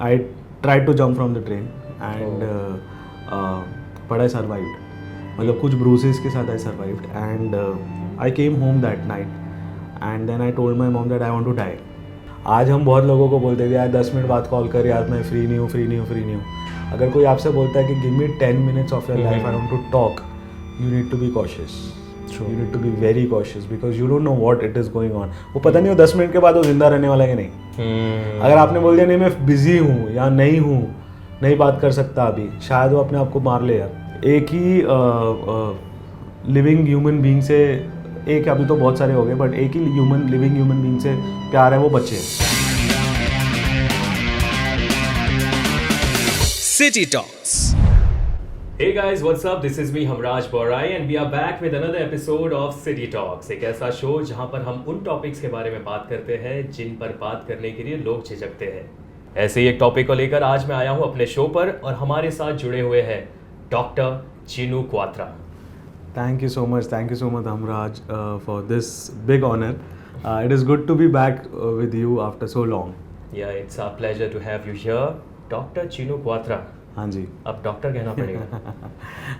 I tried to jump from the train and but I survived. मतलब कुछ bruises के साथ I survived and I came home that night and then I told my mom that I want to die. आज हम बहुत लोगों को बोलते हैं यार 10 मिनट बाद कॉल कर यार मैं फ्री नहीं हूँ. अगर कोई आपसे बोलता है कि give me 10 minutes of your life, I want to talk, you need to be cautious. You need to be very cautious because you don't know what it is going on. वो पता नहीं वो 10 मिनट के बाद वो जिंदा रहने वाला है कि नहीं. अगर आपने बोल दिया नहीं मैं बिजी हूँ या नहीं बात कर सकता अभी, शायद वो अपने आप को मार ले यार. एक ही लिविंग ह्यूमन बीइंग से, एक अभी तो बहुत सारे हो गए बट एक ही लिविंग ह्यूमन बीइंग से प्यार है, वो बच्चे. City Talks. Hey guys, what's up? This is me Hamraj Borai and we are back with another episode of City Talks. एक ऐसा शो जहां पर हम उन टॉपिक्स के बारे में बात करते हैं जिन पर बात करने के लिए लोग झिझकते हैं. ऐसे ही एक टॉपिक को लेकर आज मैं आया हूं अपने शो पर और हमारे साथ जुड़े हुए हैं doctor Chinu Kwatra. Thank you so much, Hamraj, for this big honor. It is good to be back with you after so long. Yeah, it's our pleasure to have you here, doctor Chinu Kwatra. हाँ जी. अब doctor कहना पड़ेगा.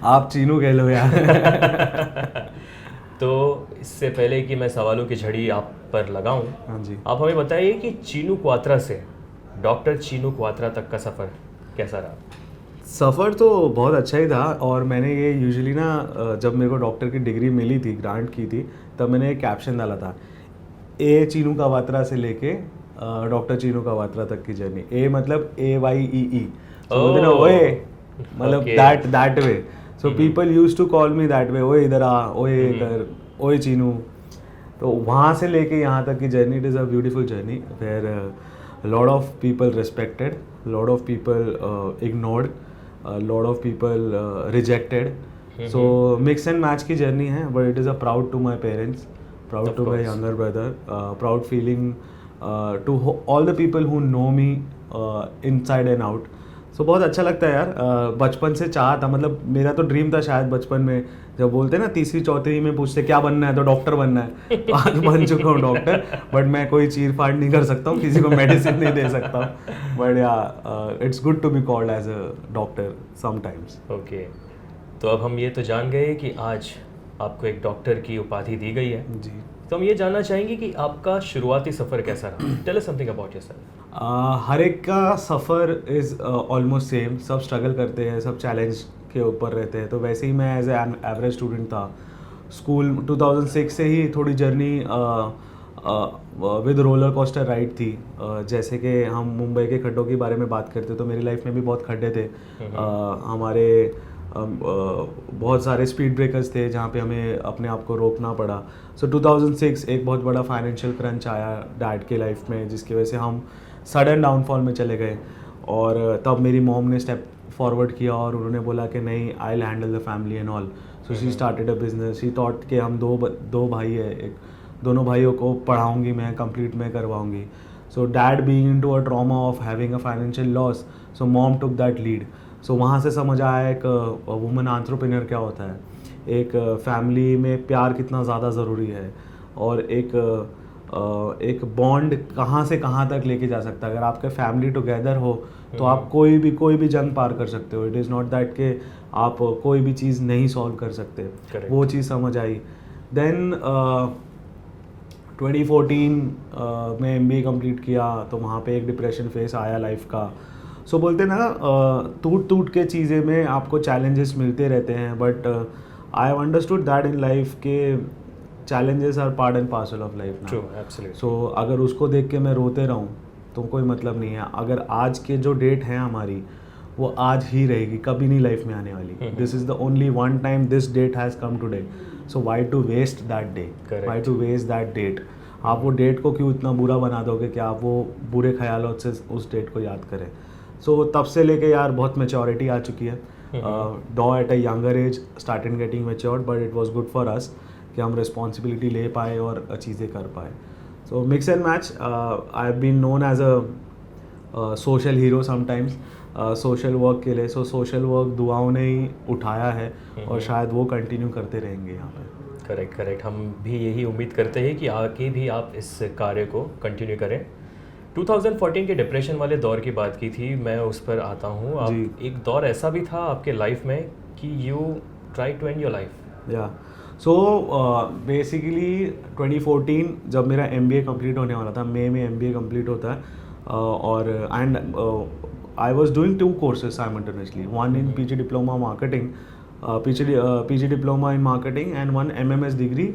आप चीनू कह लो यार. तो इससे पहले कि मैं सवालों की झड़ी आप पर लगाऊं, हाँ जी, आप हमें बताइए कि चीनू क्वात्रा से डॉक्टर चीनू क्वात्रा तक का सफ़र कैसा रहा? सफ़र तो बहुत अच्छा ही था और मैंने ये यूजुअली ना जब मेरे को डॉक्टर की डिग्री मिली थी, ग्रांट की थी, तब मैंने एक कैप्शन डाला था, ए चीनू क्वात्रा से लेके डॉक्टर चीनू क्वात्रा तक की जर्नी. ए मतलब AYEE, बोलते ना ओए, मतलब that way. So people used to call me that way, ओए इधर आ, ओए कर, ओए चीनू. तो वहाँ से लेके यहाँ तक की journey, it is a beautiful journey where lot of people respected, lot of people ignored, lot of people rejected. So mix and match की जर्नी है but it is a proud to my parents, proud to my younger brother, proud feeling to all the people who know me inside and out. So बहुत अच्छा लगता है यार. बचपन से चाह था, मतलब मेरा तो ड्रीम था शायद बचपन में, जब बोलते हैं ना तीसरी चौथी में पूछते क्या बनना है तो डॉक्टर बनना है. तो आज बन चुका हूँ डॉक्टर, बट मैं कोई चीर फाड़ नहीं कर सकता हूँ, किसी को मेडिसिन नहीं दे सकता हूँ. But ya it's good to be called as a doctor sometimes. Okay, तो अब हम ये तो जान गए कि आज आपको एक डॉक्टर की उपाधि दी गई है जी. तो हम ये जानना चाहेंगे कि आपका शुरुआती सफ़र कैसा रहा. Tell us something about yourself. हर एक का सफ़र इज़ ऑलमोस्ट सेम. सब स्ट्रगल करते हैं, सब चैलेंज के ऊपर रहते हैं. तो वैसे ही मैं एज एन एवरेज स्टूडेंट था. स्कूल 2006 से ही थोड़ी journey with roller coaster ride थी. जैसे कि हम मुंबई के खड्डों के बारे में बात करते तो मेरी लाइफ में भी बहुत खड्डे थे. हमारे बहुत सारे स्पीड ब्रेकर्स थे जहाँ पे हमें अपने आप को रोकना पड़ा. सो 2006 एक बहुत बड़ा फाइनेंशियल क्रंच आया डैड के लाइफ में, जिसकी वजह से हम सडन डाउनफॉल में चले गए. और तब मेरी मॉम ने स्टेप फॉरवर्ड किया और उन्होंने बोला कि नहीं, I will handle the family and all. So she started a business. She thought कि हम दो भाई है, दोनों भाइयों को पढ़ाऊँगी मैं, कंप्लीट मैं करवाऊँगी. So dad being into a trauma of having a financial loss, so mom took that lead. So वहाँ से समझ आया एक वुमन एंटरप्रेन्योर क्या होता है, एक फैमिली में प्यार कितना ज़्यादा ज़रूरी है, और एक बॉन्ड कहाँ से कहाँ तक लेके जा सकता है. अगर आपके फैमिली टुगेदर हो तो आप कोई भी जंग पार कर सकते हो. इट इज़ नॉट दैट कि आप कोई भी चीज़ नहीं सॉल्व कर सकते. वो चीज़ समझ आई. देन 2014 में MBA कंप्लीट किया तो वहाँ पे एक डिप्रेशन फेस आया लाइफ का. सो बोलते ना टूट के चीज़ें में आपको चैलेंजेस मिलते रहते हैं, but I have understood that in life के challenges are part and parcel of life. True, absolutely. So अगर उसको देख के मैं रोते रहूँ तो कोई मतलब नहीं है. अगर आज के जो डेट है हमारी वो आज ही रहेगी, कभी नहीं लाइफ में आने वाली. This is the only one time this date has come today. So why to waste that day, why to waste that date. आप वो डेट को क्यों इतना बुरा बना दोगे कि आप वो बुरे ख्यालों से उस डेट को याद करें. सो तब से लेके यार बहुत मैच्योरिटी आ चुकी है. Though at a younger age started getting matured, but it was good for us कि हम रिस्पॉन्सिबिलिटी ले पाए और चीज़ें कर पाए. So mix and match. I have been known as a social hero sometimes social work के लिए. सो सोशल वर्क दुआओं ने ही उठाया है और शायद वो कंटिन्यू करते रहेंगे यहाँ पे. करेक्ट. हम भी यही उम्मीद करते हैं कि आगे भी आप इस कार्य को कंटिन्यू करें. 2014 के डिप्रेशन वाले दौर की बात की थी, मैं उस पर आता हूँ। आप जी। एक दौर ऐसा भी था आपके लाइफ में कि you try to end your life. Ya so basically 2014 जब मेरा MBA कंप्लीट होने वाला था, मई में MBA कंप्लीट होता है, और and I was doing 2 courses simultaneously, one in PG diploma marketing, PG diploma in marketing and one MMS degree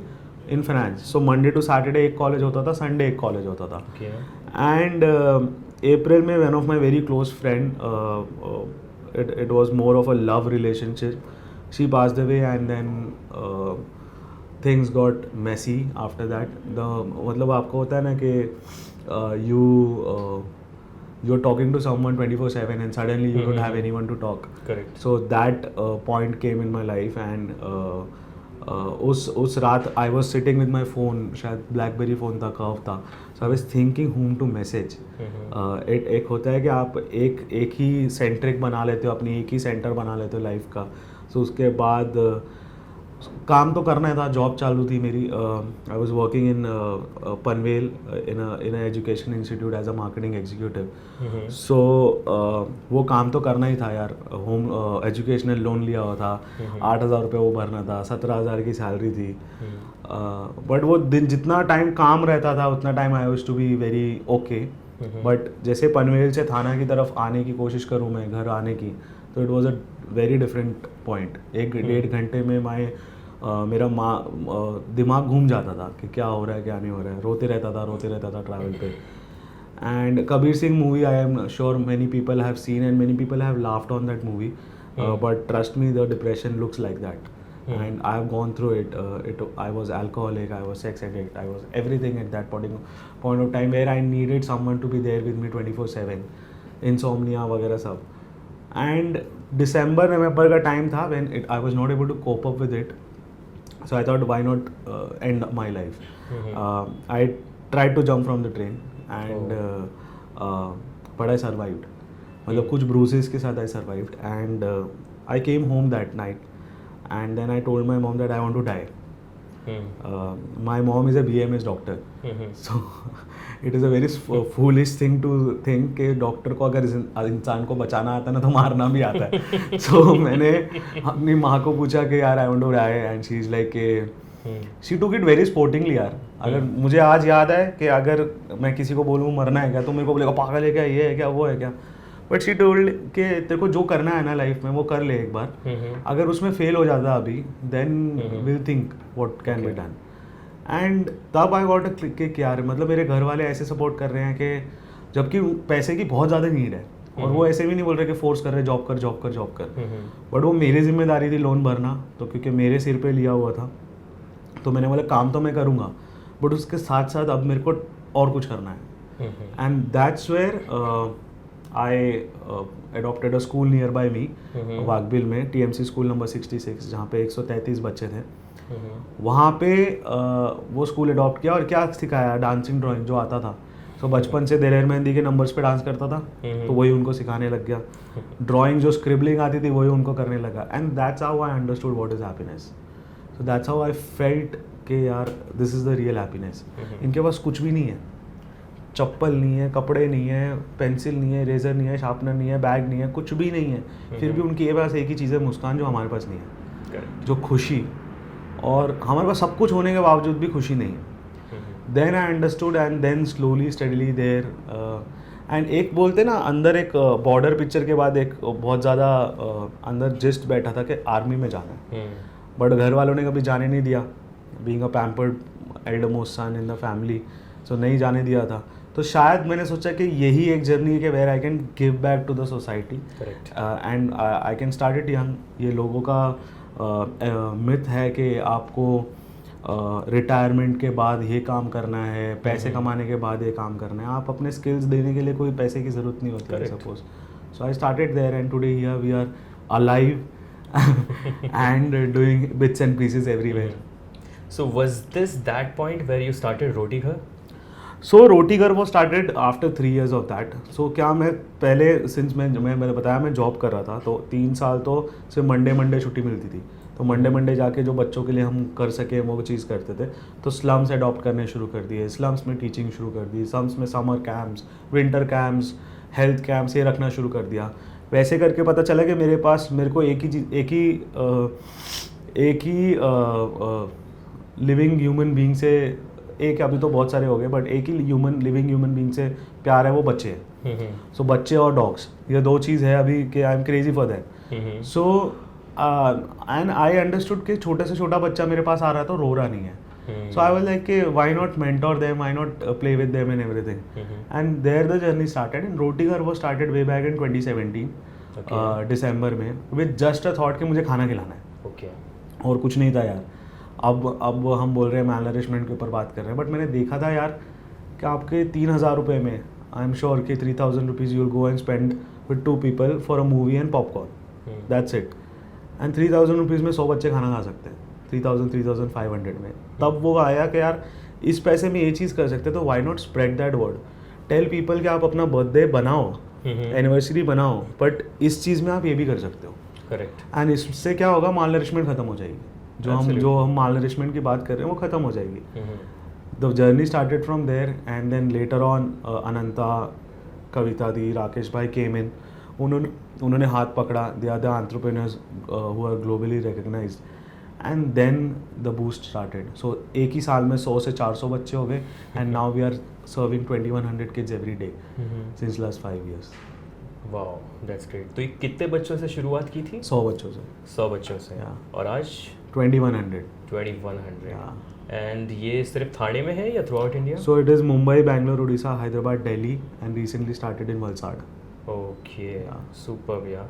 in finance. So Monday to Saturday एक कॉलेज होता था, संडे एक कॉलेज होता था. एंड अप्रैल में one of my very close friend, it was more of a love relationship. She passed away and then things got messy after that. मतलब आपको होता है ना कि you're talking to someone 24/7 and suddenly you don't have anyone to talk. Correct. So that point came in my life and उस रात I was sitting with my phone, शायद BlackBerry phone था, कर्व था. So I was thinking whom to message. एक होता है कि आप एक ही सेंट्रिक बना लेते हो, अपनी एक ही सेंटर बना लेते हो लाइफ का. सो उसके बाद काम तो करना था, जॉब चालू थी मेरी. I was working in Panvel in education institute as a marketing executive. So वो काम तो करना ही था यार. होम एजुकेशनल लोन लिया हुआ था, 8,000 रुपये वो भरना था, 17,000 की सैलरी थी. बट वो दिन जितना टाइम काम रहता था उतना time I used to be very okay. But जैसे पनवेल से थाना की तरफ आने की कोशिश करूँ मैं, घर आने की, तो it was a very different point. 1-1.5 घंटे में मेरा दिमाग घूम जाता था कि क्या हो रहा है क्या नहीं हो रहा है. रोते रहता था ट्रैवल पे. And Kabir Singh movie, I am sure many people have seen and many people have laughed on that movie, but trust me the depression looks like that. And I have gone through it. I was alcoholic, I was sex addict, I was everything at that point of time where I needed someone to be there with me 24/7. Insomnia वगैरह सब. And December November का time था when I was not able to cope up with it. So I thought why not end my life. I tried to jump from the train and but I survived. मतलब कुछ bruises के साथ I survived and I came home that night. And then I told my mom that I want to die. My mom is a BMS doctor. So it is a very foolish thing to think कि doctor को अगर इंसान को बचाना आता है ना तो मारना भी आता है. So मैंने अपनी माँ को पूछा कि यार I want to die and she is like she took it very sportingly यार. अगर मुझे आज याद है कि अगर मैं किसी को बोलूँ मरना है क्या तो मेरे को बोलेगा पागल है क्या, ये है क्या, वो है क्या. बट शी टोल्ड कि तेरे को जो करना है ना लाइफ में वो कर ले एक बार. अगर उसमें फेल हो जाता अभी then will think what can be done. And तब आई गॉट अ क्लिक कि यार मतलब मेरे घर वाले ऐसे सपोर्ट कर रहे हैं कि जबकि पैसे की बहुत ज़्यादा नीड है और वो ऐसे भी नहीं बोल रहे कि फोर्स कर रहे जॉब कर. बट वो मेरी जिम्मेदारी थी लोन भरना, तो क्योंकि मेरे सिर पे लिया हुआ था तो मैंने बोला काम तो मैं करूँगा बट उसके साथ साथ अब मेरे को और कुछ करना है. And that's where I adopted a school nearby me, Waghbil में, TMC स्कूल नंबर 66, जहाँ पे 133 बच्चे थे. वहाँ पे वो स्कूल अडॉप्ट किया और क्या सिखाया, डांसिंग ड्राइंग जो आता था. तो बचपन से दिलेर मेहंदी के नंबर्स पे डांस करता था तो वही उनको सिखाने लग गया. ड्राइंग जो स्क्रिबलिंग आती थी वही उनको करने लगा. And that's how I understood what is happiness. So that's how I felt कि यार this is the real happiness. इनके पास कुछ भी नहीं है, चप्पल नहीं है, कपड़े नहीं है, पेंसिल नहीं है, रेजर नहीं है, शार्पनर नहीं है, बैग नहीं है, कुछ भी नहीं है. फिर भी उनके पास एक ही चीज़ है, मुस्कान, जो हमारे पास नहीं है. जो खुशी, और हमारे पास सब कुछ होने के बावजूद भी खुशी नहीं है. Then I understood and then slowly steadily there. And एक बोलते ना अंदर एक बॉर्डर पिक्चर के बाद एक बहुत ज़्यादा अंदर जिस्ट बैठा था कि आर्मी में जाना है. बट घर वालों ने कभी जाने नहीं दिया, being a pampered elder most son in the family, so नहीं जाने दिया था. तो शायद मैंने सोचा कि यही एक जर्नी है कि where I can give back to the society and I can start it young. ये लोगों का मिथ है कि आपको रिटायरमेंट के बाद ये काम करना है, पैसे कमाने के बाद ये काम करना है. आप अपने स्किल्स देने के लिए कोई पैसे की ज़रूरत नहीं होती है suppose. So I started there and today here we are alive and doing bits and pieces everywhere. So was this that point where you started Roti Ghar? So Roti Ghar was started after 3 years of that. So क्या मैं पहले since मैंने बताया मैं job कर रहा था तो 3 साल तो सिर्फ मंडे छुट्टी मिलती थी. तो मंडे जाके जो बच्चों के लिए हम कर सके वो चीज़ करते थे। तो स्लम्स अडॉप्ट करने शुरू कर दिए, स्लम्स में टीचिंग शुरू कर दी, स्लम्स में summer camps, winter camps, health camps ये रखना शुरू कर दिया। वैसे करके पता चला कि मेरे को एक ही लिविंग ह्यूमन बीइंग से, एक अभी तो बहुत सारे हो गए बट एक ही लिविंग ह्यूमन बीइंग से प्यार है, वो बच्चे हैं। सो बच्चे और डॉग्स, ये दो चीज़ है अभी कि I am crazy for that. So and I understood कि छोटे से छोटा बच्चा मेरे पास आ रहा है तो रो रहा नहीं है। सो आई वाज लाइक कि why not mentor them, why not play with them and everything, and there the journey started. And Roti Ghar वो स्टार्टेड वे बैक इन 2017 दिसंबर में, विद जस्ट अ थॉट कि मुझे खाना खिलाना है, और कुछ नहीं था यार। अब हम बोल रहे हैं मैल नरिशमेंट के ऊपर बात कर रहे हैं, बट मैंने देखा था यार कि आपके 3,000 रुपये में आई एम श्योर कि 3,000 rupees you will go and spend with 2 people for a movie and popcorn, that's it. And 3,000 rupees में 100 बच्चे खाना खा सकते हैं, 3,500 में। तब वो आया कि यार इस पैसे में ये चीज़ कर सकते, तो why not spread that word, tell people कि आप अपना बर्थडे बनाओ, एनिवर्सरी बनाओ, बट इस चीज़ में आप ये भी कर सकते हो। करेक्ट। एंड इससे क्या होगा, माल नरिशमेंट खत्म हो जाएगी। जो हम माल नरिशमेंट की बात कर रहे हैं वो खत्म हो जाएगी। The journey started from there, and then later on Ananta, Kavita di, Rakesh bhai came in, उन्होंने हाथ पकड़ा, they are the entrepreneurs who are globally recognised, and then the boost started. So एक ही साल में 100 से 400 बच्चे हो गए, and now we are serving 2100 kids every day since last 5 years। Wow, that's great. तो ये कितने बच्चों से शुरुआत की थी? 100 बच्चों से। 100 बच्चों से। और आज 2100। 2100। एंड ये सिर्फ थाने में है या through out India? So it is Mumbai, Bangalore, Orissa, Hyderabad, Delhi, and recently started in Valsad. Okay, super भैया।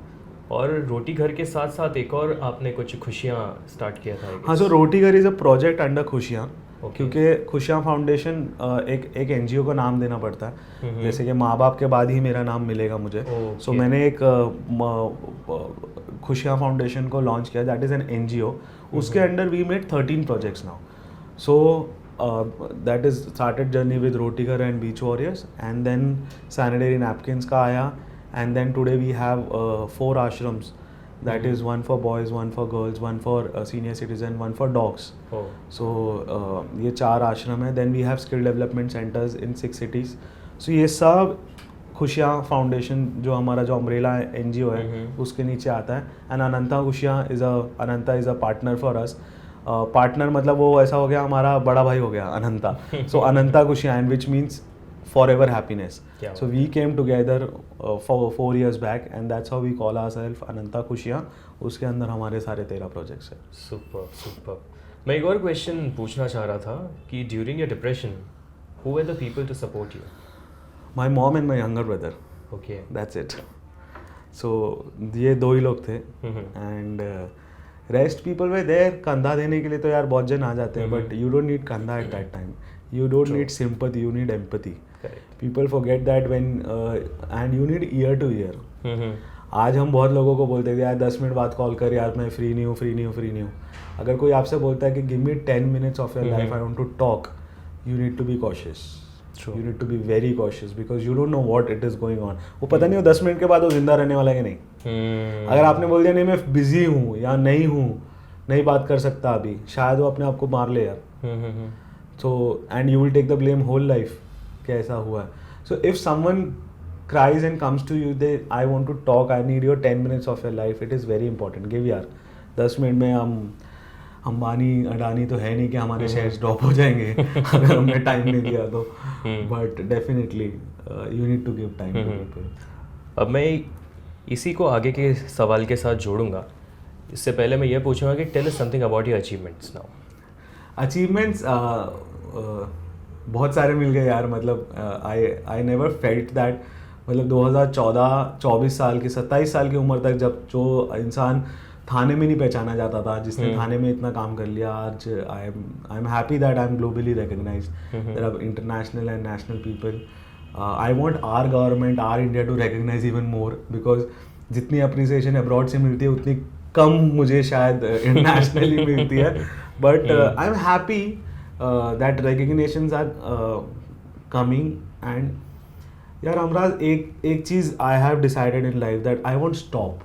और रोटी घर के साथ साथ एक और आपने कुछ खुशियाँ स्टार्ट किया था? हाँ, सो रोटी घर इज़ अ प्रोजेक्ट अंडर खुशियाँ, Okay. क्योंकि खुशियाँ फाउंडेशन एक NGO को नाम देना पड़ता है। जैसे कि माँ बाप के बाद ही मेरा नाम मिलेगा मुझे। सो मैंने एक खुशियाँ फाउंडेशन को लॉन्च किया, दैट इज़ एन NGO। उसके under we made 13 projects now. So that is started journey with Roti Ghar and beach warriors, and then sanitary napkins का आया, and then today we have 4 ashrams, that is one for boys, one for girls, one for senior citizen, one for dogs. So ये 4 आश्रम है। then we have skill development centers in 6 cities. so ये सब खुशियाँ foundation जो हमारा जो umbrella NGO है उसके नीचे आता है। एंड अनंता खुशियाँ Ananta is a partner for us. Partner मतलब वो ऐसा हो गया, हमारा बड़ा भाई हो गया अनंता। सो अनंता खुशियाँ, and which means forever happiness. So we came together for 4 years back, and that's how we call ourselves अनंता खुशियाँ। उसके अंदर हमारे सारे 13 प्रोजेक्ट्स हैं। सुपर। मैं एक और क्वेश्चन पूछना चाह रहा था कि during your depression who were the people to support you? My mom and my younger brother. Okay. That's it. So ये 2 ही लोग थे, and rest people were there। कंधा देने के लिए तो यार बहुत जन आ जाते हैं, but you don't need कंधा at that time. You don't need sympathy, you need empathy. Correct. People forget that when and you need ear to ear. आज हम बहुत लोगों को बोलते हैं यार 10 मिनट बाद कॉल कर, यार मैं फ्री नहीं हूँ। अगर कोई आपसे बोलता है कि give me 10 minutes of your life, I want to talk, you need to be cautious. True. You need to be very cautious because you don't know what it is going on. वो पता नहीं वो 10 minute के बाद वो जिंदा रहने वाला है कि नहीं। अगर आपने बोल दिया नहीं मैं बिजी हूँ या नहीं बात कर सकता अभी, शायद वो अपने आप को मार ले यार। So and you will take the blame whole life कि ऐसा हुआ है। So if someone cries and comes to you, they I want to talk, I need your 10 minutes of your life, it is very important. give यार 10 minute में हम अंबानी अडानी तो है नहीं कि हमारे शेयर्स ड्रॉप हो जाएंगे अगर हमने टाइम नहीं दिया तो, but definitely you need to give time to people. अब मैं इसी को आगे के सवाल के साथ जोड़ूंगा। इससे पहले मैं ये पूछूंगा कि tell us something about your achievements now. Achievements बहुत सारे मिल गए यार, मतलब आई नेवर फेल्ट दैट, मतलब 2014-24 साल की 27 साल की उम्र तक जब जो इंसान थाने में नहीं पहचाना जाता था, जिसने थाने में इतना काम कर लिया, आज I am happy that I am globally recognised, there are international and national people. I want our government, our India to recognise even more, because जितनी अप्रिसिएशन अब्रॉड से मिलती है उतनी कम मुझे शायद इंटरनेशनली मिलती है। But I am happy that recognitions are coming. And यार अमराज एक चीज़ I have decided in life that I won't stop.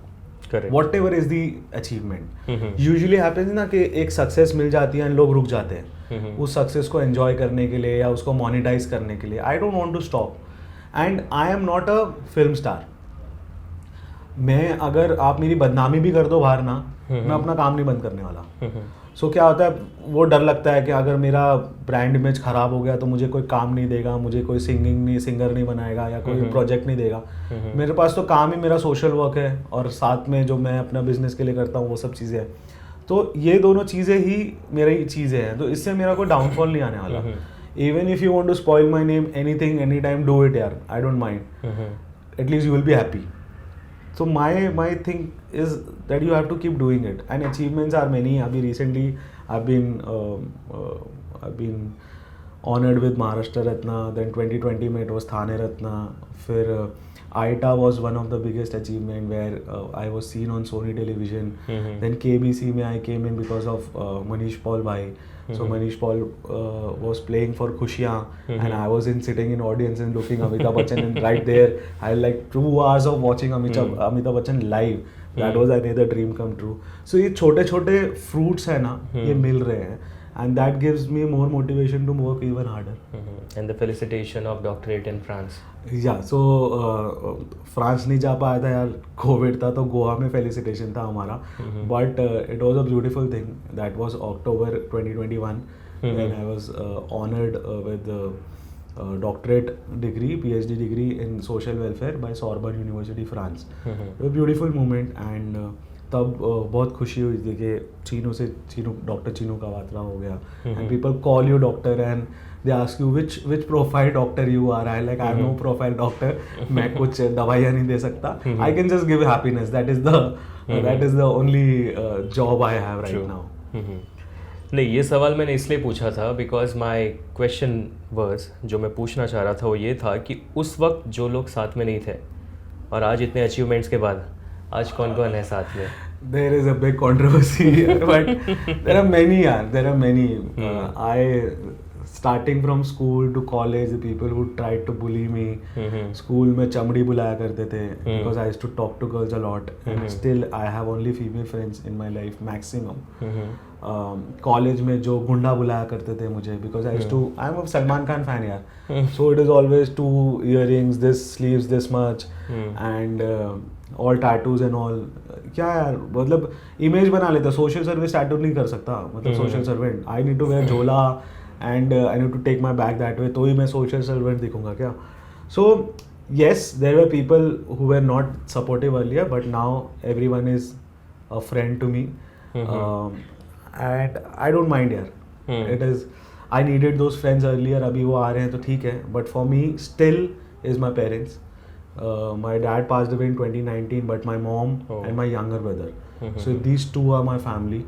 Correct. Whatever is the achievement usually happens ना कि एक सक्सेस मिल जाती है एंड लोग रुक जाते हैं उस सक्सेस को एंजॉय करने के लिए या उसको मोनेटाइज करने के लिए. I don't want to stop and I am not a film star. मैं अगर आप मेरी बदनामी भी कर दो बाहर ना, मैं अपना काम नहीं बंद करने वाला. सो क्या होता है, वो डर लगता है कि अगर मेरा ब्रांड इमेज ख़राब हो गया तो मुझे कोई काम नहीं देगा, मुझे कोई सिंगर नहीं बनाएगा या कोई प्रोजेक्ट नहीं देगा. मेरे पास तो काम ही मेरा सोशल वर्क है और साथ में जो मैं अपना बिजनेस के लिए करता हूँ वो सब चीज़ें हैं. तो ये दोनों चीज़ें ही मेरी चीज़ें हैं, तो इससे मेरा कोई डाउनफॉल नहीं आने वाला. Even if you want to spoil my name anything any time do it यार, I don't mind. At least you will be happy. So my thing is that you have to keep doing it, and achievements are many. Abhi recently I've been honored with Maharashtra Ratna. Then 2020 में it was Thane Ratna. फिर IITA was one of the biggest achievement where I was seen on Sony Television. Then KBC में I came in because of Manish Paul bhai. So Manish Paul was playing for Khushiyan, and I was sitting in audience and looking Amitabh Bachchan, and right there I had like 2 hours of watching Amitabh Bachchan live. That was another dream come true. So ये छोटे छोटे fruits है ना, ये मिल रहे हैं, and that gives me more motivation to work even harder. And the felicitation of doctorate in France. Yeah, so France नहीं जा पाया था यार, कोविड था, तो गोवा में फेलिसिटेशन था हमारा. But it was a beautiful thing. That was October 2021 when I was honoured with doctorate degree, PhD degree in social welfare by Sorbonne university France. Beautiful moment. And तब बहुत खुशी हुई थी कि डॉक्टर चीनू कावात्रा हो गया. And people call you doctor and they ask you which profile doctor you are. I like I'm no profile doctor. मैं कुछ दवाइयाँ नहीं दे सकता. I can just give happiness. That is the only job I have right now. नहीं, ये सवाल मैंने इसलिए पूछा था बिकॉज माई क्वेश्चन वर्स, जो मैं पूछना चाह रहा था वो ये था कि उस वक्त जो लोग साथ में नहीं थे और आज इतने अचीवमेंट्स के बाद आज कौन कौन है साथ में. There is a big controversy here, but there are many. There are many. Starting from school to college, the people who tried to bully me. School में चमड़ी बुलाया करते थे because I used to talk to girls a lot, and still I have only female friends in my life maximum. College में जो गुंडा बुलाया करते थे मुझे because I used to, I'm a Salman Khan fan यार. So it is always 2 earrings, this sleeves this much, and all tattoos and all. क्या यार, मतलब इमेज बना लेता. सोशल सर्विस टैटू नहीं कर सकता, मतलब social servant. I need to wear jhola and I need to take my bag that way, तो ही मैं social servant दिखूंगा क्या. So yes, there were people who were not supportive earlier, but now everyone is a friend to me. And I don't mind यार. It is, I needed those friends earlier, अभी वो आ रहे हैं तो ठीक है, but for me still is my parents. My dad passed away in 2019, but my mom and my younger brother. So these two are my family.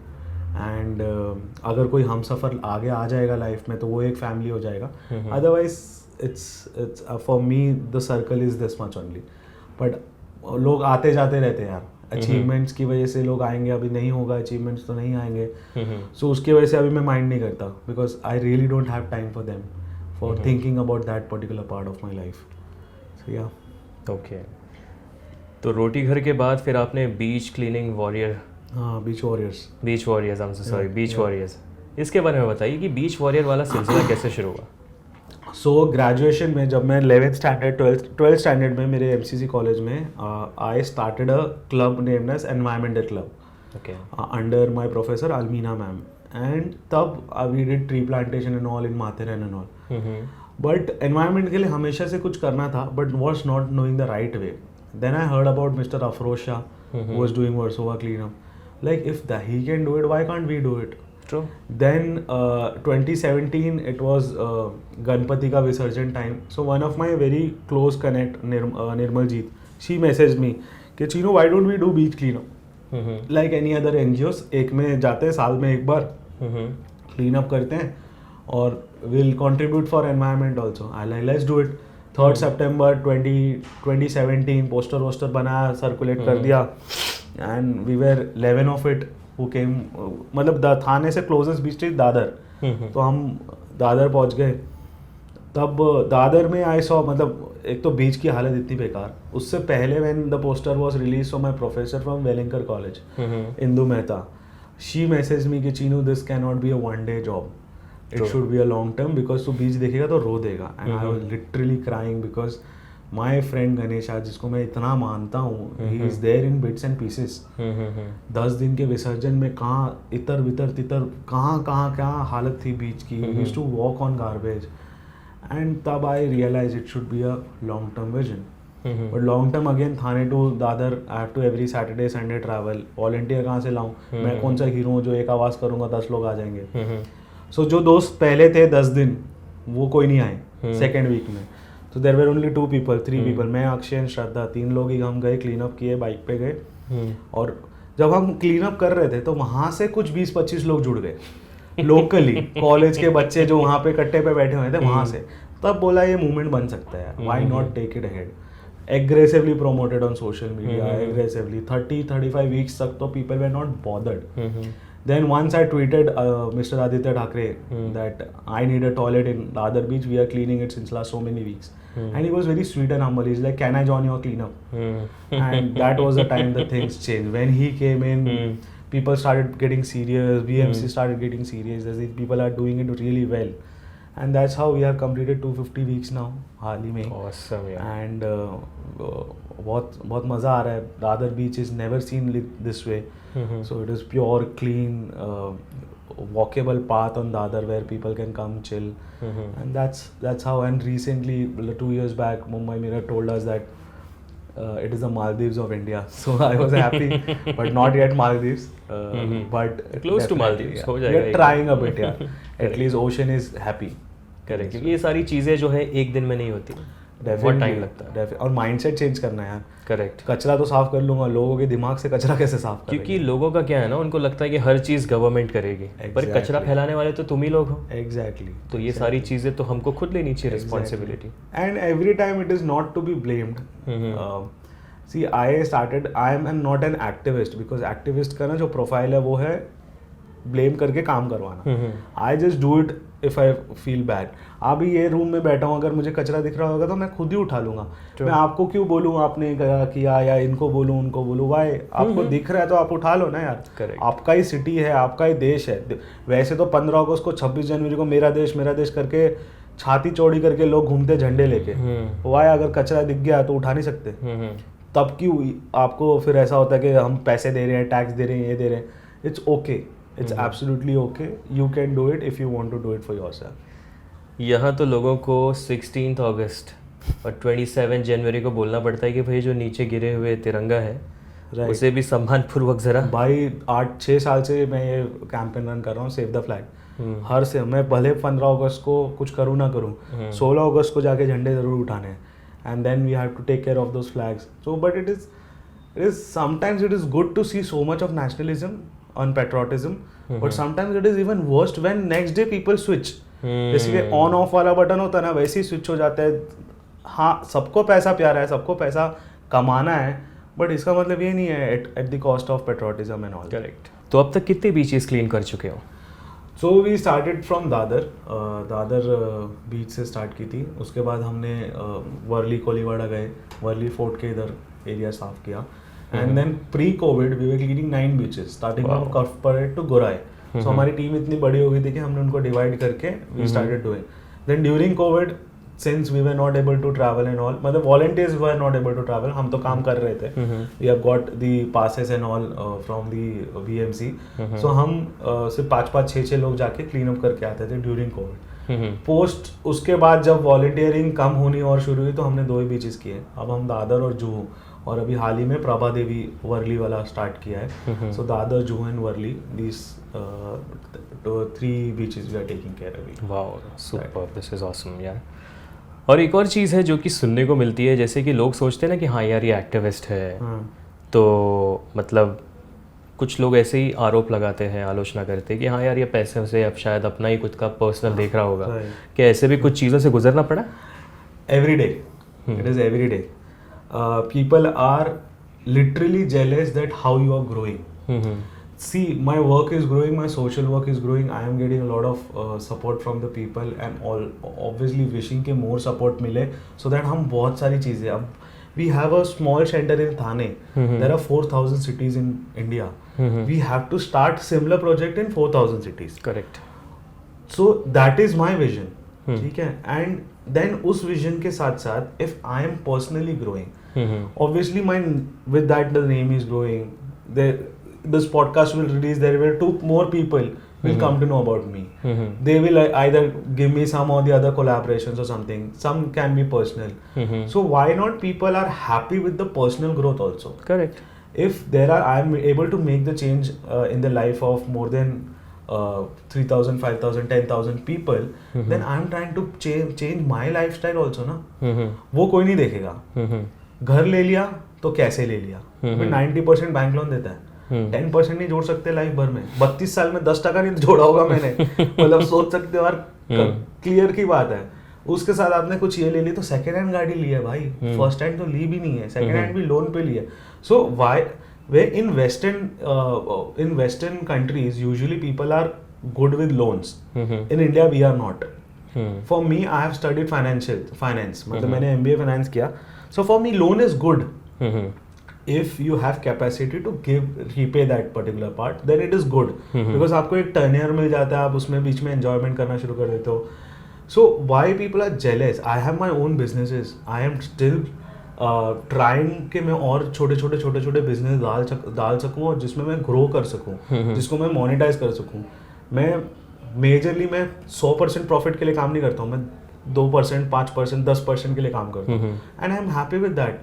And अगर कोई हम सफ़र आगे आ जाएगा लाइफ में तो वो एक फैमिली हो जाएगा. Otherwise it's for me the circle is this much only. But लोग आते जाते रहते हैं यार. अचीवमेंट्स की वजह से लोग आएंगे, अभी नहीं होगा अचीवमेंट्स तो नहीं आएंगे. सो उसकी वजह से अभी मैं माइंड नहीं करता because I really don't have time for them for thinking about that particular part of my life. So yeah okay. तो रोटी घर के बाद फिर आपने बीच क्लीनिंग वॉरियर, हाँ, beach warriors, I am so sorry, beach warriors, इसके बारे में बताइए कि बीच वॉरियर वाला सिलसिला कैसे शुरू हुआ. सो ग्रेजुएशन में जब मैं 11th स्टैंडर्ड 12th स्टैंडर्ड में मेरे MCC कॉलेज में I started a club named as environmental club under my professor Almina ma'am. And तब we did tree plantation and all in Matheran and all. But environment के लिए हमेशा से कुछ करना था but was not knowing the right way. Then I heard about mister Afroz Shah who was doing Versova cleanup. Like if he can do it, why can't we do it? True. Then 2017 it was Ganpati ka Visarjan time. So one of my very close connect Nirmal Jeet, she messaged me कि Chino, why don't we do beach cleanup? Like any other NGOs, एक में जाते हैं साल में एक बार clean up करते हैं और will contribute for environment also. I like let's do it. 3rd September 2017 poster वोस्टर बनाया, सर्कुलेट कर दिया. And we were 11 of it who came. मतलब थाने से क्लोजेस्ट बीच थी दादर. तो हम दादर पहुंच गए. तब दादर में आई सॉ, मतलब एक तो बीच की हालत इतनी बेकार, उससे पहले when the poster was release so my professor from Welingkar college, Indu Mehta, she message me कि Chinu this can not be a one day job, it should be a long term, because तू बीच देखेगा तो रो देगा. And I was literally crying because my friend Ganesh आज, जिसको मैं इतना मानता हूँ, he is there in bits and pieces. 10 दिन के विसर्जन में कहाँ इतर बितर तितर, कहाँ कहाँ क्या हालत थी बीच की. Used to walk on garbage. And तब I realize it should be a long term vision. But long term again, Thane to Dadar, I have to every Saturday Sunday travel. Volunteer कहाँ से लाऊं? मैं कौन सा हीरो हूँ जो एक आवाज़ करूँगा 10 लोग आ जाएंगे. सो जो दोस्त पहले थे 10 दिन, वो कोई नहीं आए सेकेंड वीक में. तो there were only 2 people, 3 people, मैं, अक्षय एंड श्रद्धा, 3 लोग ही हम गए, क्लीन अप किए, बाइक पे गए. और जब हम क्लीन अप कर रहे थे तो वहाँ से कुछ 20-25 लोग जुड़ गए लोकली, कॉलेज के बच्चे जो वहाँ पे कट्टे पे बैठे हुए थे वहाँ से. तब बोला ये मूवमेंट बन सकता है, why not take it ahead. Aggressively promoted on social media, aggressively 30-35 weeks तक तो people were not bothered. Then once I tweeted Mr. Aditya Thackeray that I need a toilet in the other beach. We are cleaning it since last so many weeks. And he was very sweet and humble. He's like, "Can I join your cleanup?" And that was the time the things changed. When he came in, people started getting serious. BMC started getting serious. As if people are doing it really well. And that's how we have completed 250 weeks now, हाल ही में. Awesome, yeah. And बहुत मज़ा आ रहा है. The other beach is never seen this way. So it is pure, clean, walkable path on Dadar where people can come chill. And that's how. And recently, 2 years back, Mumbai Mirror told us that it is the Maldives of India. So I was happy, but not yet Maldives. But Close to Maldives, हो we जाएगा are एक trying a bit, yeah. At least ocean is happy. Correct, क्योंकि ये सारी चीज़ें जो है एक दिन में नहीं होती, बहुत टाइम लगता है. और माइंडसेट चेंज करना है यार. करेक्ट. कचरा तो साफ कर लूंगा, लोगों के दिमाग से कचरा कैसे साफ करेंगे? क्योंकि लोगों का क्या है ना, उनको लगता है कि हर चीज़ गवर्नमेंट करेगी, पर कचरा फैलाने वाले तो तुम ही लोग हो. एग्जैक्टली. तो ये सारी चीज़ें तो हमको खुद लेनी चाहिए responsibility. And every time it is not to be blamed. See I am not an activist, because activist का ना जो प्रोफाइल है वो है ब्लेम करके काम करवाना. I just do it if I feel bad. अभी ये रूम में बैठा हूँ, अगर मुझे कचरा दिख रहा होगा तो मैं खुद ही उठा लूंगा. मैं आपको क्यों बोलूँ आपने किया, या इनको बोलूँ उनको बोलूँ? वाई? आपको दिख रहा है तो आप उठा लो ना यार. Correct. आपका ही सिटी है, आपका ही देश है. वैसे तो 15 अगस्त को 26 जनवरी को मेरा देश करके छाती चौड़ी करके लोग घूमते झंडे लेके. वाई? अगर कचरा दिख गया तो उठा नहीं सकते? तब क्यों आपको फिर ऐसा होता है कि हम पैसे दे रहे हैं, टैक्स दे रहे हैं, ये दे रहे हैं? It's okay. It's absolutely okay. You can do it if you want to do it for yourself. यहाँ तो लोगों को 16 अगस्त और 27 जनवरी को बोलना पड़ता है कि भाई जो नीचे गिरे हुए तिरंगा है, उसे भी सम्मानपूर्वक जरा. भाई 8-6 साल से मैं ये कैंपेन रन कर रहा हूँ, सेव द फ्लैग. हर से मैं भले 15 अगस्त को कुछ करूँ ना करूँ, 16 अगस्त को जाके झंडे ज़रूर उठाने हैं. And then we have to take care of those flags. So but it is sometimes it is good to see so much of nationalism on patriotism, but sometimes it is even worst when next day people switch. जैसे कि on off वाला button होता है ना, वैसे ही switch हो जाता है. हाँ, सबको पैसा प्यारा है, सबको पैसा कमाना है, बट इसका मतलब ये नहीं है at the cost of patriotism and all. Correct. तो अब तक कितने बीचेस क्लीन कर चुके हो? So we started from Dadar beach से स्टार्ट की थी. उसके बाद हमने वर्ली कोलीवाड़ा गए, वर्ली फोर्ट के इधर एरिया साफ किया. And then pre-COVID we were cleaning 9 beaches, starting from Curve Parade to Gorai. So हमारी टीम इतनी बड़ी हो गई थी कि हमने उनको डिवाइड करके we started doing. Then during COVID, since we were not able to travel and all, मतलब volunteers were not able to travel, हम तो काम कर रहे थे. We have got the passes and all from the BMC. So हम सिर्फ 5-5, 6-6 लोग जाके क्लीन अप करके आते थे during COVID. पोस्ट उसके बाद जब वॉलंटियरिंग कम होनी और शुरू हुई तो हमने 2 ही बीचेस किए. अब हम दादर और जुहू, और अभी हाल ही में प्रभा देवी वर्ली वाला स्टार्ट किया है. So Dadar, Juhu and Worli, these 3 beaches we are taking care of. Wow, super, this is awesome यार. और एक और चीज़ है जो कि सुनने को मिलती है, जैसे कि लोग सोचते हैं ना कि हाँ यार ये एक्टिविस्ट है. तो मतलब कुछ लोग ऐसे ही आरोप लगाते हैं, आलोचना करते हैं कि हाँ यार ये पैसे से अब शायद अपना ही खुद का पर्सनल देख रहा होगा. कि ऐसे भी कुछ चीज़ों से गुजरना पड़ा? Every day, it is every day. People are literally jealous that how you are growing. see, my work is growing, my social work is growing. I am getting a lot of support from the people and all obviously wishing के more support मिले so that हम बहुत सारी चीज़ें अब we have a small center in Thane. There are 4,000 cities in India. We have to start similar project in 4,000 cities. Correct. So that is my vision. ठीक है. And then उस vision के साथ साथ if I am personally growing, obviously with that the name is growing. This podcast will release. There will 2 more people will come to know about me. They will either give me some or the other collaborations or something. Some can be personal. So why not people are happy with the personal growth also? Correct. If I am able to make the change in the life of more than 3,000, 5,000, 10,000 people, then I am trying to change my lifestyle also ना. वो कोई नहीं देखेगा. घर ले लिया तो कैसे ले लिया. 90% बैंक लोन देता है. 10% नहीं जोड़ सकते लाइफ भर में. 32 साल में 10% नहीं जोड़ा होगा मैंने. मतलब सोच सकते हो यार, क्लियर की बात है. उसके साथ आपने कुछ ये ले ली तो सेकेंड हैंड गाड़ी ली है भाई. फर्स्ट हैंड तो ली भी नहीं है. सेकेंड हैंड भी लोन पे ली है. So why in western countries usually people are good with loans. In India we are not. For me, I have studied finance. मतलब मैंने MBA finance किया. So for me loan is good. If you have capacity to repay that particular part, then it is good. Because आपको एक tenure मिल जाता है, आप उसमें बीच में enjoyment करना शुरू कर देते हो. So why people are jealous? I have my own businesses. I am still trying कि मैं और छोटे बिजनेस डाल सकूँ और जिसमें मैं ग्रो कर सकूँ, जिसको मैं मोनेटाइज कर सकूँ. मैं मेजरली मैं 100% प्रॉफिट के लिए काम नहीं करता हूँ. मैं 2%, 5%, 10% के लिए काम करता हूँ. And I am happy with that.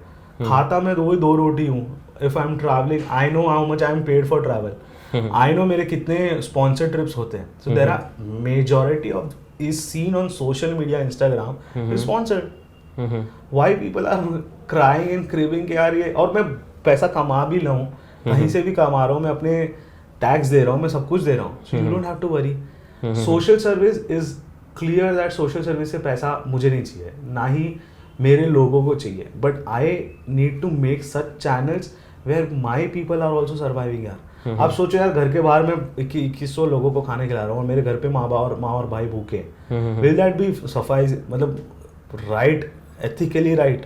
खाता मैं वही 2 रोटी हूँ. If I am travelling, I know how much I am paid for travel. I know मेरे कितने स्पॉन्सर्ड ट्रिप्स होते हैं. So there are majority of is seen on social media, Instagram is sponsored. Why people are crying and cribbing कि यार ये, और मैं पैसा कमा भी लूँ, कहीं से भी कमा रहा हूँ, मैं अपने टैक्स दे रहा हूँ, मैं सब कुछ दे रहा हूँ. So you don't have to worry. Social service is clear that social service से पैसा मुझे नहीं चाहिए, ना ही मेरे लोगों को चाहिए. But I need to make such channels where my people are also surviving यार. आप सोचो यार, घर के बाहर मैं 2100 लोगों को खाने खिला रहा हूँ और मेरे घर पे माँ और भाई भूखे. Will that be suffice? मतलब right? Ethically right.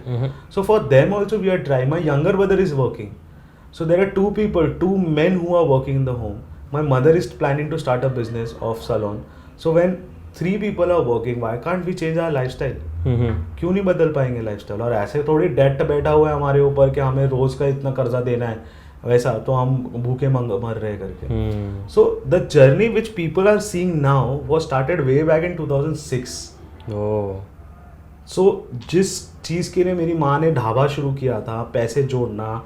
So for them also we are trying. My younger brother is working. So there are 2 men who are working in the home. My mother is planning to start a business of salon. So when 3 people are working, why can't we change our lifestyle? क्यों नहीं बदल पाएंगे lifestyle? और ऐसे थोड़ी date बैठा हुआ है हमारे ऊपर कि हमें रोज का इतना कर्जा देना है, वैसा तो हम भूखे मर रहे करके. So the journey which people are seeing now was started way back in 2006. सो जिस चीज़ के लिए मेरी माँ ने ढाबा शुरू किया था, पैसे जोड़ना,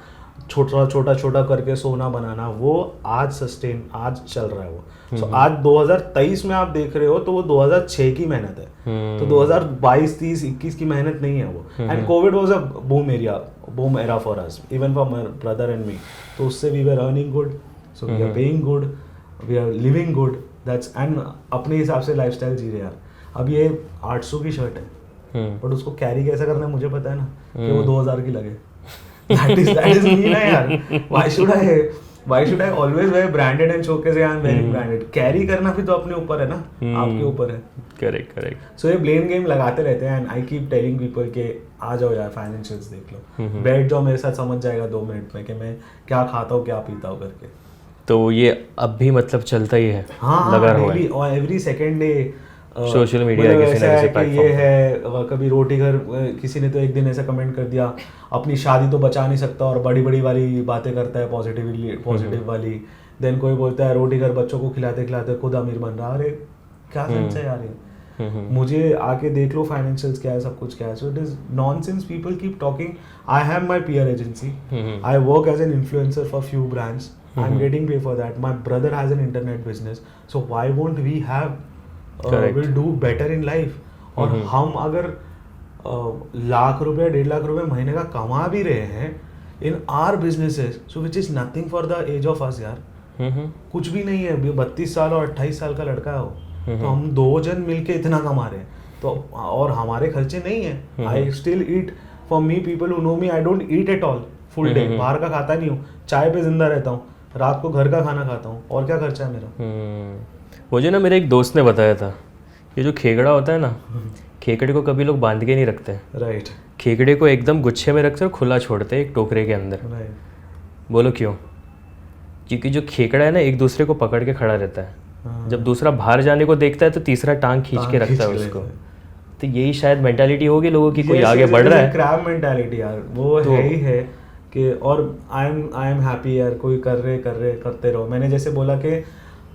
छोटा करके सोना बनाना, वो आज चल रहा है वो. सो आज 2023 में आप देख रहे हो तो वो 2006 की मेहनत है. तो 2022, 30, 21 की मेहनत नहीं है वो. And covid was a boom era for us, even for my brother and me. तो उससे we were earning good, so we are paying good, we are living good. That's and अपने हिसाब से लाइफस्टाइल जी रहे यार. अब ये 800 की शर्ट है, बट उसको कैरी कैसे करना है मुझे पता है ना, कि वो 2000 की लगे. That is me ना यार. Why should I always wear branded and showcase I am wearing branded? Carry करना भी तो अपने ऊपर है ना, आपके ऊपर है. करेक्ट. सो ये ब्लेम गेम लगाते रहते हैं. And I keep telling people के आ जाओ यार, फाइनेंशियल्स देख लो, बैठ जाओ मेरे साथ, समझ जाएगा 2 मिनट में कि मैं क्या खाता हूँ, क्या पीता हूँ करके. तो ये अब भी मतलब चलता ही है. लगा हुआ है. और every second day social media किसी ना किसी प्लेटफॉर्म ये है. कभी रोटी घर, किसी ने तो एक दिन ऐसा कमेंट कर दिया, अपनी शादी तो बचा नहीं सकता और बड़ी वाली बातें करता है, पॉजिटिव वाली. देन कोई बोलता है रोटी घर बच्चों को खिलाते खिलाते खुद अमीर बन रहा. अरे क्या सेंस है यार ये? मुझे आके देख लो फाइनेंशियल्स क्या है, सब कुछ क्या है. So it is nonsense. People keep talking. I have my PR agency. I work as an influencer for few brands. I am getting pay for that. My brother has an internet business. So why won't we have will do better in life. और हम अगर लाख रुपए 1.5 लाख रुपए महीने का कमा भी रहे हैं in our businesses, so which is nothing for the age of us यार. कुछ भी नहीं है. 32 साल और 28 साल का लड़का है वो, तो हम 2 जन मिलके इतना कमा रहे हैं. तो और हमारे खर्चे नहीं है. I still eat. For me, people who know me, I don't eat at all full day. बाहर का खाता नहीं हूँ, चाय पे जिंदा रहता हूँ. रात को घर का खाना खाता हूँ, और क्या खर्चा है मेरा? मुझे ना मेरे एक दोस्त ने बताया था, ये जो खेकड़ा होता है ना, खेकड़े को कभी लोग बांध के नहीं रखते। राइट खेकड़े को एकदम गुच्छे में रखते और खुला छोड़ते हैं एक टोकरे के अंदर। राइट। बोलो क्यों? क्योंकि जो खेकड़ा है ना एक दूसरे को पकड़ के खड़ा रहता है। जब दूसरा बाहर जाने को देखता है तो तीसरा टांग खींच के रखता है उसको। तो यही शायद मेंटालिटी होगी लोगों की, कोई आगे बढ़ रहा है। क्रैब मेंटालिटी यार, वो तो है ही है कि और आई एम हैप्पी यार, कोई करते रहो। मैंने जैसे बोला कि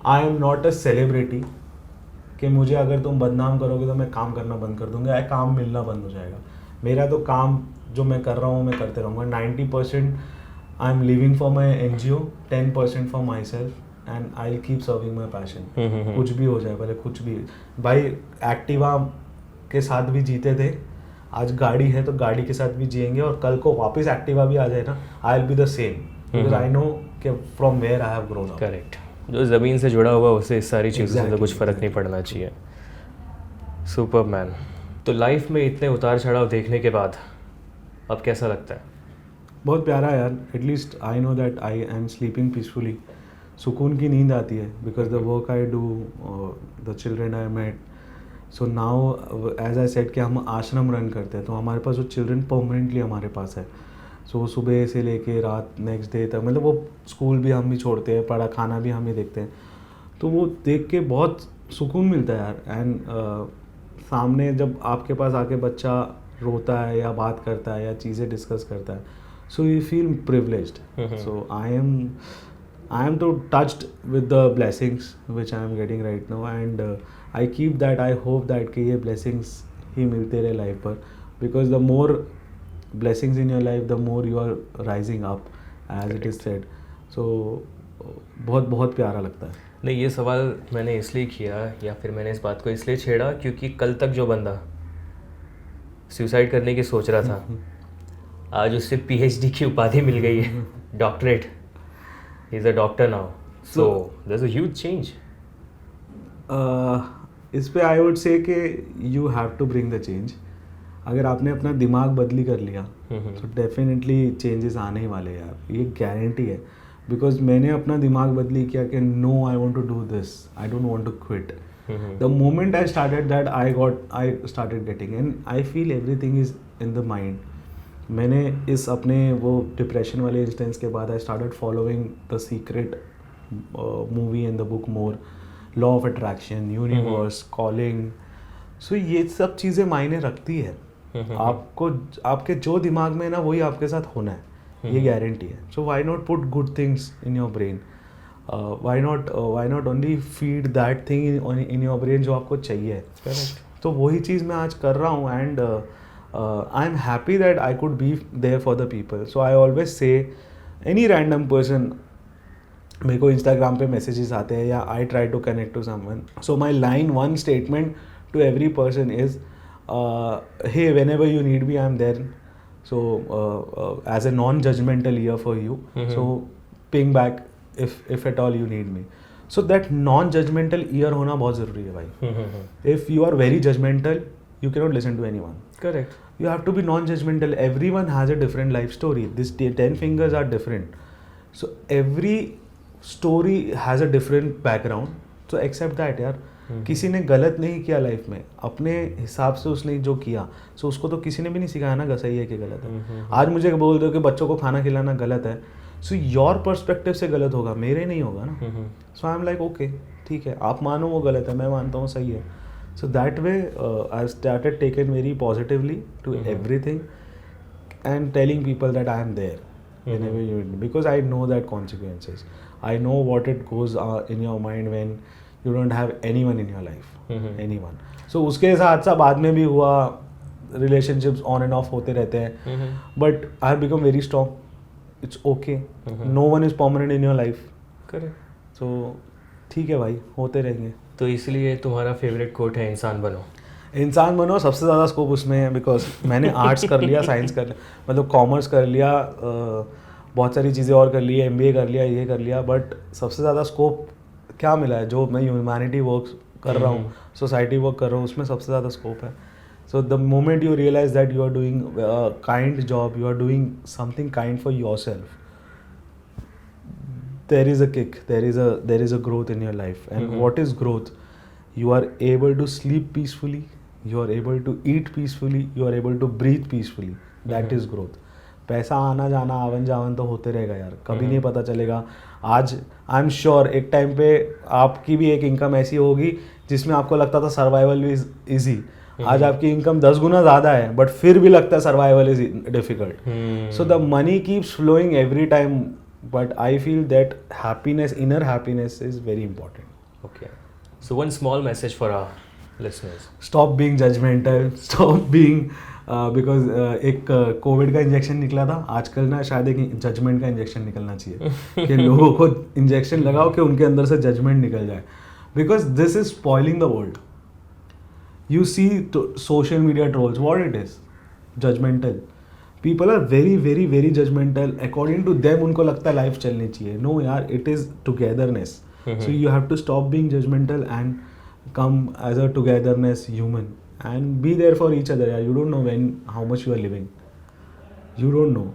आई एम नॉट अ सेलिब्रिटी, कि मुझे अगर तुम बदनाम करोगे तो मैं काम करना बंद कर दूंगा, काम मिलना बंद हो जाएगा। मेरा तो काम जो मैं कर रहा हूँ मैं करते रहूँगा। 90% I am living for my NGO, 10% for my self, and I will keep serving my passion. कुछ भी हो जाए, भले कुछ भी। भाई एक्टिवा के साथ भी जीते थे, आज गाड़ी है तो गाड़ी के साथ भी जिएंगे, और कल को वापस एक्टिवा भी आ जाए ना, I will be the same, because I know कि from where I have grown up. Correct. जो ज़मीन से जुड़ा हुआ उसे इस सारी चीज़ों से तो कुछ फ़र्क नहीं पड़ना चाहिए। Super man. तो लाइफ में इतने उतार चढ़ाव देखने के बाद अब कैसा लगता है? बहुत प्यारा है यार। At least I know that I am sleeping peacefully. सुकून की नींद आती है, because the work I do, the children I met. So now as I said कि हम आश्रम रन करते हैं, तो हमारे पास जो चिल्ड्रन परमानेंटली हमारे पास है। सो सुबह से लेके रात नेक्स्ट डे तक, मतलब वो स्कूल भी हम ही छोड़ते हैं, पढ़ा खाना भी हम ही देखते हैं, तो वो देख के बहुत सुकून मिलता है यार। एंड सामने जब आपके पास आके बच्चा रोता है या बात करता है या चीज़ें डिस्कस करता है, so you feel privileged. So I am too touched with the blessings which I am getting right now, and I keep that, I hope that कि ये ब्लेसिंग्स ही मिलते रहे लाइफ पर, because the more blessings in your life, the more you are rising up, as it is said. So बहुत बहुत प्यारा लगता है। नहीं, ये सवाल मैंने इसलिए किया, या फिर मैंने इस बात को इसलिए छेड़ा क्योंकि कल तक जो बंदा सुसाइड करने की सोच रहा था, आज उससे PhD की उपाधि मिल गई है, doctorate. He is a doctor now, so there is a huge change. इस पे आई वुड से कि you have to bring the change. अगर आपने अपना दिमाग बदली कर लिया तो डेफिनेटली चेंजेस आने ही वाले यार, ये गारंटी है। बिकॉज मैंने अपना दिमाग बदली किया कि no, I want to do this, I don't want to quit. The moment I started that, I started getting, and I feel everything is in the mind. मैंने इस अपने वो डिप्रेशन वाले इंस्टेंस के बाद I started following the secret movie and the book more, law of attraction, universe, calling. So ये सब चीज़ें मायने रखती है। आपको आपके जो दिमाग में है ना, वही आपके साथ होना है, ये गारंटी है। So why not put good things in your brain, why not only feed that thing in your brain जो आपको चाहिए। तो वही चीज़ मैं आज कर रहा हूँ, and I am happy that I could be there for the people. So I always say any random person, मेरे को इंस्टाग्राम पे मैसेजेस आते हैं या I try to connect to someone, so my line one statement to every person is, hey, whenever you need me, I'm there. So as a non-judgmental ear for you, so ping back if at all you need me. So that non-judgmental ear होना बहुत ज़रूरी है भाई। If you are very judgmental, you cannot listen to anyone. Correct. You have to be non-judgmental. Everyone has a different life story. These 10 fingers are different. So every story has a different background. So accept that यार। किसी ने गलत नहीं किया life में, अपने हिसाब से उसने जो किया, सो उसको तो किसी ने भी नहीं सिखाया ना सही है कि गलत है। आज मुझे बोल दो कि बच्चों को खाना खिलाना गलत है, सो योर पर्सपेक्टिव से गलत होगा, मेरे नहीं होगा ना। सो आई एम लाइक ओके, ठीक है, आप मानो वो गलत है, मैं मानता हूँ सही है। So that way I started taken very positively to everything and telling people that I am there whenever you need, because I know that consequences. I know what it goes in your mind when you don't have anyone in your life, anyone. So उसके साथ साथ बाद में भी हुआ, relationships on and off होते रहते हैं, but I have become very strong. It's okay. No one is permanent in your life. Correct. So ठीक है भाई, होते रहेंगे। तो इसलिए तुम्हारा फेवरेट कोट है इंसान बनो। इंसान बनो, सबसे ज़्यादा स्कोप उसमें है, बिकॉज मैंने आर्ट्स कर लिया, साइंस कर लिया, मतलब कॉमर्स कर लिया, बहुत सारी चीज़ें और कर ली, MBA कर लिया, ये कर लिया, बट सबसे ज़्यादा स्कोप क्या मिला है, जो मैं ह्यूमैनिटी वर्क कर रहा हूँ, सोसाइटी वर्क कर रहा हूँ, उसमें सबसे ज़्यादा स्कोप है। So the moment you realise that you are doing kind job, you are doing something kind for yourself, there is a kick, there is a growth in your life. And what is growth? You are able to sleep peacefully, you are able to eat peacefully, you are able to breathe peacefully. That is growth. पैसा आना जाना आवन जावन तो होते रहेगा यार, कभी नहीं पता चलेगा. आज आई एम श्योर एक टाइम पे आपकी भी एक इनकम ऐसी होगी जिसमें आपको लगता था सर्वाइवल इज इजी. आज आपकी इनकम 10 गुना ज़्यादा है बट फिर भी लगता है survival is difficult. So the money keeps flowing every time, but I feel that happiness, inner happiness is very important. Okay. So one small message for our listeners. Stop being judgemental, stop being because एक covid का injection निकला था, आजकल ना शायद एक judgement का injection निकलना चाहिए कि लोगों को इंजेक्शन लगाओ कि उनके अंदर से जजमेंट निकल जाए. Because this is spoiling the world. You see social media trolls, what it is? Judgmental. People are very, very, very judgmental. According to them, उनको लगता है लाइफ चलनी चाहिए. No यार, it is togetherness. So you have to stop being judgmental and come as a togetherness human and be there for each other. यार, you don't know how much you are living. You don't know.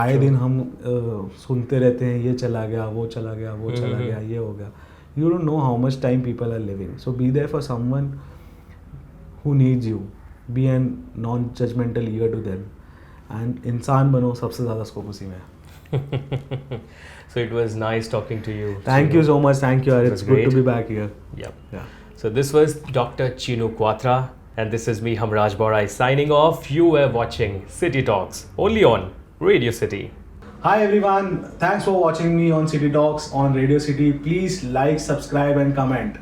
आए दिन हम सुनते रहते हैं ये चला गया, वो चला गया, वो चला गया, ये हो गया. You don't know how much time people are living. So be there for someone who needs you. Be a non-judgmental ear to them. And इंसान बनो, सबसे ज़्यादा स्कोप उसी में है. So it was nice talking to you. Thank you so much. Thank you. It It's was good to great. be back here. Yep. Yeah. So this was Dr. Chinu Quatra and this is me, Hamraj Borai, signing off. You were watching City Talks only on Radio City. Hi everyone. Thanks for watching me on City Talks on Radio City. Please like, subscribe and comment.